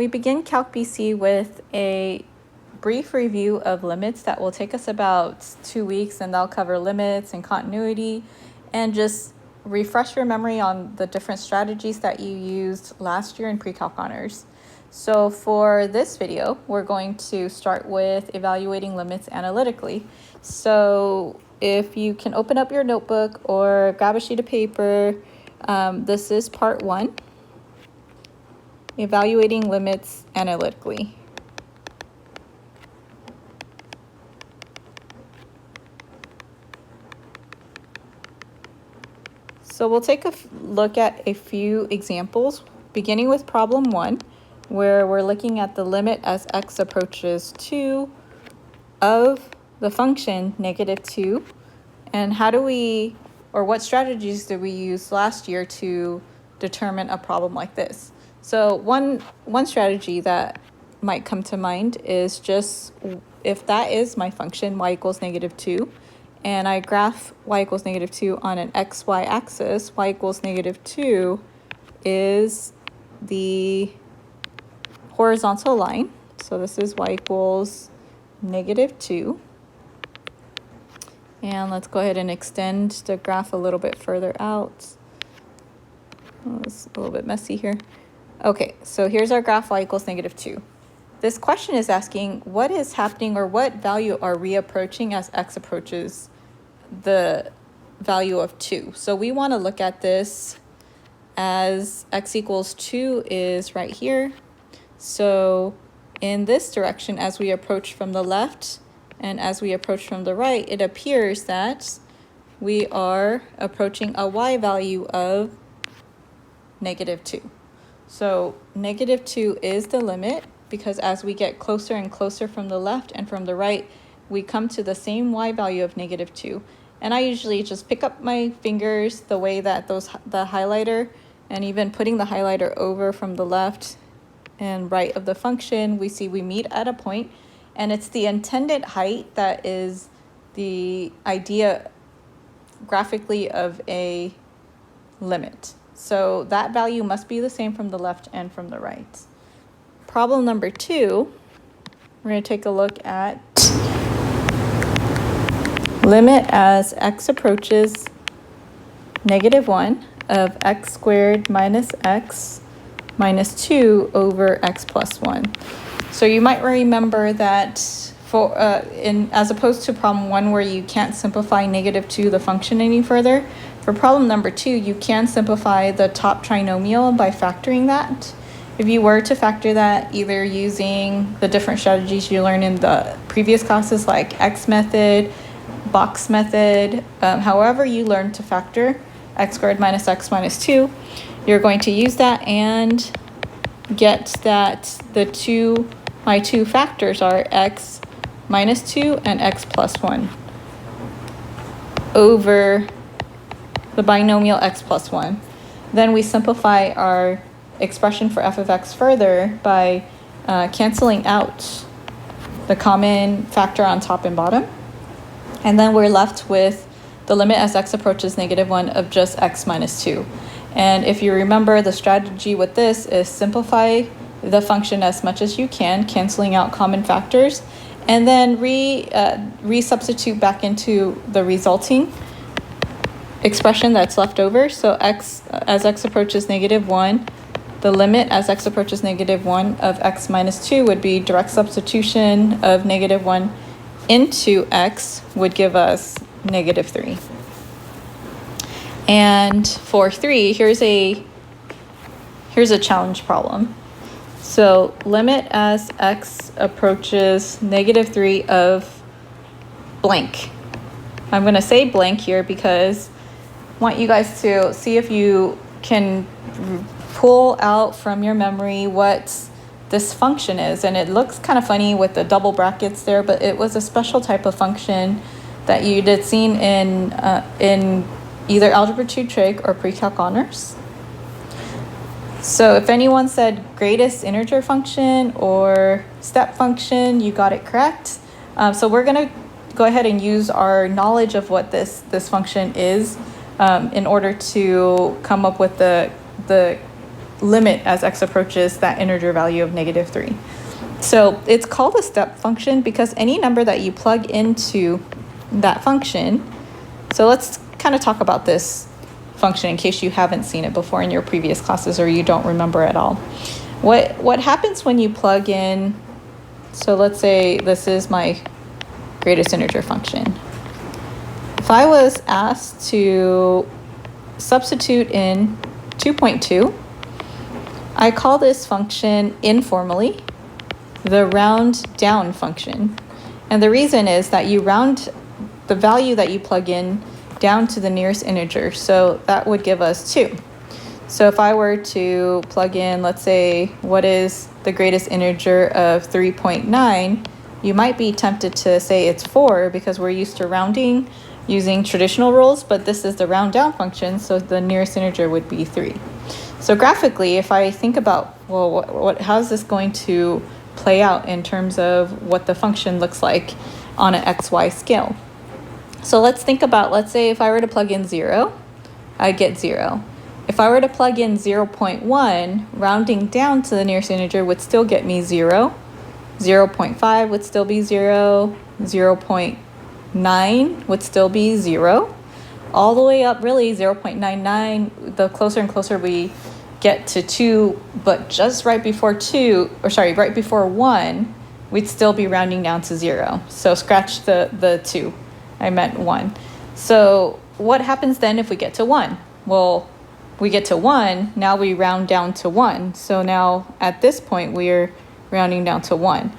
We begin Calc BC with a brief review of limits that will take us about 2 weeks, and they'll cover limits and continuity and just refresh your memory on the different strategies that you used last year in pre-calc honors. So for this video, we're going to start with evaluating limits analytically. So if you can open up your notebook or grab a sheet of paper, this is part 1. Evaluating limits analytically. So we'll take a look at a few examples, beginning with problem 1, where we're looking at the limit as x approaches 2 of the function -2. And how do we, or what strategies did we use last year to determine a problem like this? So one strategy that might come to mind is just if that is my function y equals -2, and I graph y equals -2 on an xy axis, y equals -2 is the horizontal line. So this is y equals -2. And let's go ahead and extend the graph a little bit further out. Oh, it's a little bit messy here. Okay, so here's our graph y equals -2. This question is asking what is happening, or what value are we approaching as x approaches the value of 2. So we want to look at this as x equals 2 is right here. So in this direction, as we approach from the left and as we approach from the right, it appears that we are approaching a y value of -2. So -2 is the limit, because as we get closer and closer from the left and from the right, we come to the same y value of -2. And I usually just pick up my fingers the way that the highlighter, and even putting the highlighter over from the left and right of the function, we see we meet at a point, and it's the intended height that is the idea graphically of a limit. So that value must be the same from the left and from the right. Problem number 2, we're going to take a look at limit as x approaches -1 of x squared minus x minus 2 over x plus 1. So you might remember that for as opposed to problem 1 where you can't simplify -2 the function any further, for problem number 2 you can simplify the top trinomial by factoring that. If you were to factor that either using the different strategies you learned in the previous classes like X method, box method, however you learn to factor x squared minus x minus 2, you're going to use that and get that my two factors are x minus 2 and x plus 1 over the binomial x plus 1. Then we simplify our expression for f of x further by canceling out the common factor on top and bottom. And then we're left with the limit as x approaches -1 of just x minus 2. And if you remember, the strategy with this is simplify the function as much as you can, canceling out common factors, and then re-substitute back into the resulting expression that's left over. So as x approaches -1, the limit as x approaches -1 of x minus 2 would be direct substitution of -1 into x would give us -3. And for 3, here's a challenge problem. So limit as x approaches -3 of blank. I'm going to say blank here because I want you guys to see if you can pull out from your memory what this function is. And it looks kind of funny with the double brackets there, but it was a special type of function that you did seen in either Algebra 2 Trig or pre-calc honors. So if anyone said greatest integer function or step function, you got it correct. So we're going to go ahead and use our knowledge of what this function is in order to come up with the limit as x approaches that integer value of -3. So it's called a step function because any number that you plug into that function, so let's kind of talk about this function in case you haven't seen it before in your previous classes or you don't remember at all. What happens when you plug in, so let's say this is my greatest integer function. If I was asked to substitute in 2.2, I call this function informally the round down function. And the reason is that you round the value that you plug in down to the nearest integer. So that would give us 2. So if I were to plug in, let's say, what is the greatest integer of 3.9, you might be tempted to say it's 4 because we're used to rounding using traditional rules, but this is the round down function, so the nearest integer would be 3. So graphically, if I think about, well, how is this going to play out in terms of what the function looks like on an XY scale? So let's think about, let's say if I were to plug in 0, I'd get 0. If I were to plug in 0.1, rounding down to the nearest integer would still get me 0. 0.5 would still be 0. 0.9 would still be 0. All the way up, really, 0.99, the closer and closer we get to 2, but just right before 2, or sorry, right before 1, we'd still be rounding down to 0. So scratch the 2. I meant 1. So what happens then if we get to 1? Well, we get to 1, now we round down to 1. So now at this point, we're rounding down to 1.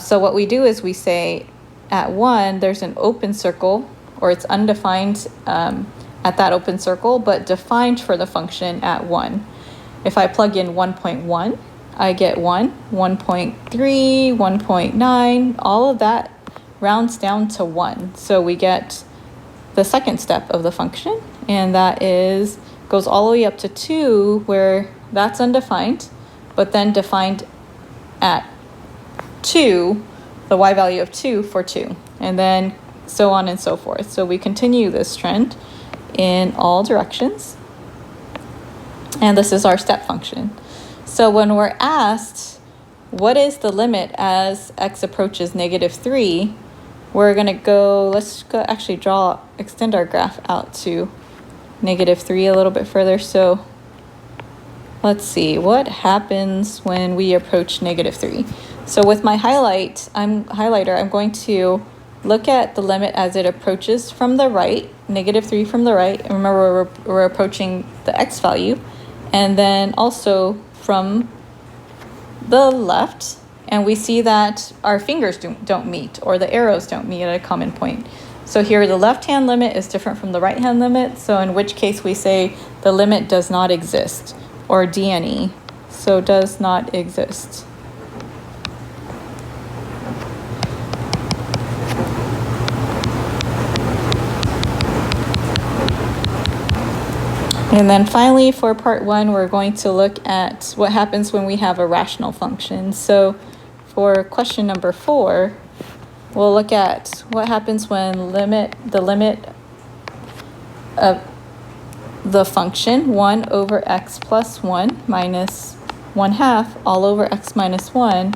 So what we do is we say at 1, there's an open circle, or it's undefined at that open circle, but defined for the function at 1. If I plug in 1.1, I get 1, 1.3, 1.9, all of that rounds down to 1. So we get the second step of the function, and that goes all the way up to 2, where that's undefined, but then defined at 2, the y value of 2 for 2, and then so on and so forth. So we continue this trend in all directions, and this is our step function. So when we're asked what is the limit as x approaches -3, we're going to go, let's go actually extend our graph out to -3 a little bit further. So let's see, what happens when we approach -3? So with my highlighter, I'm going to look at the limit as it approaches from the right, -3 from the right. And remember, we're approaching the x value. And then also from the left, and we see that our fingers don't meet, or the arrows don't meet at a common point. So here the left-hand limit is different from the right-hand limit, so in which case we say the limit does not exist, or DNE, so does not exist. And then finally, for part 1, we're going to look at what happens when we have a rational function. So for question number 4, we'll look at what happens when the limit of the function 1 over x plus 1 minus 1/2 all over x minus 1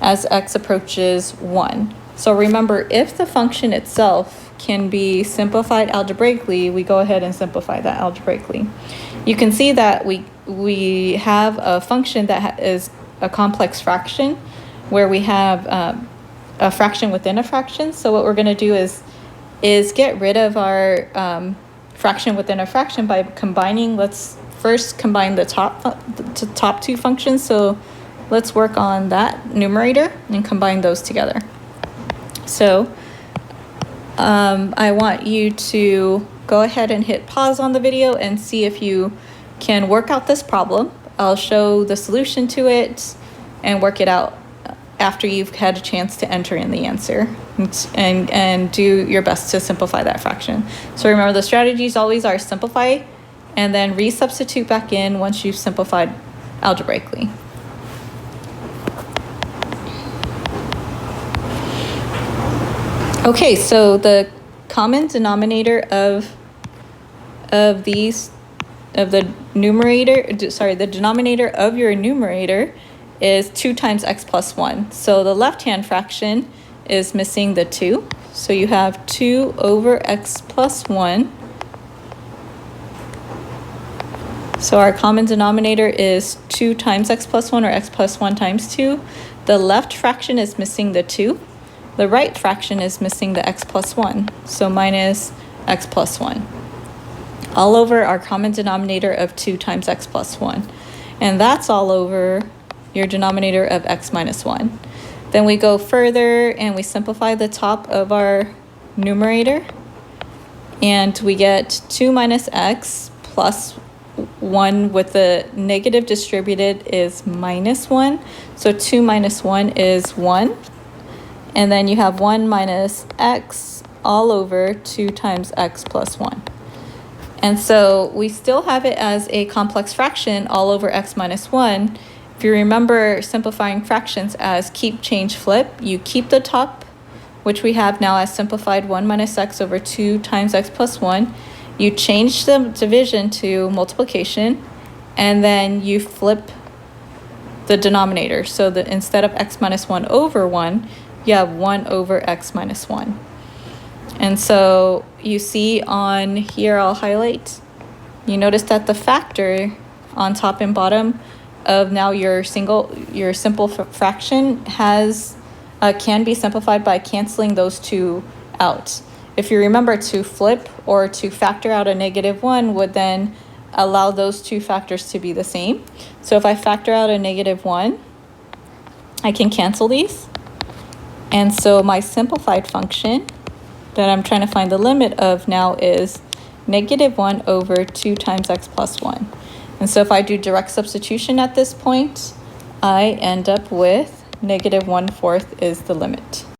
as x approaches 1. So remember, if the function itself can be simplified algebraically, we go ahead and simplify that algebraically. You can see that we have a function that is a complex fraction, where we have a fraction within a fraction. So what we're going to do is get rid of our fraction within a fraction by combining. Let's first combine the top two functions. So let's work on that numerator and combine those together. So I want you to go ahead and hit pause on the video and see if you can work out this problem. I'll show the solution to it and work it out after you've had a chance to enter in the answer and do your best to simplify that fraction. So remember, the strategies always are simplify and then resubstitute back in once you've simplified algebraically. Okay, so the common denominator of these the numerator, sorry, the denominator of your numerator is 2 times x plus 1. So the left-hand fraction is missing the 2. So you have 2 over x plus 1. So our common denominator is 2 times x plus 1, or x plus 1 times 2. The left fraction is missing the 2. The right fraction is missing the x plus 1. So minus x plus 1. All over our common denominator of 2 times x plus 1. And that's all over your denominator of x minus 1. Then we go further and we simplify the top of our numerator. And we get 2 minus x plus 1 with the negative distributed is minus 1. So 2 minus 1 is 1. And then you have 1 minus x all over 2 times x plus 1. And so we still have it as a complex fraction all over x minus 1. If you remember simplifying fractions as keep, change, flip, you keep the top, which we have now as simplified 1 minus x over 2 times x plus 1. You change the division to multiplication, and then you flip the denominator. So that instead of x minus 1 over 1, you have 1 over x minus 1. And so you see on here, I'll highlight, you notice that the factor on top and bottom of now your simple fraction can be simplified by canceling those two out. If you remember, to flip or to factor out a -1 would then allow those two factors to be the same. So if I factor out a -1, I can cancel these. And so my simplified function that I'm trying to find the limit of now is -1 over 2 times x plus 1. And so if I do direct substitution at this point, I end up with -1/4 is the limit.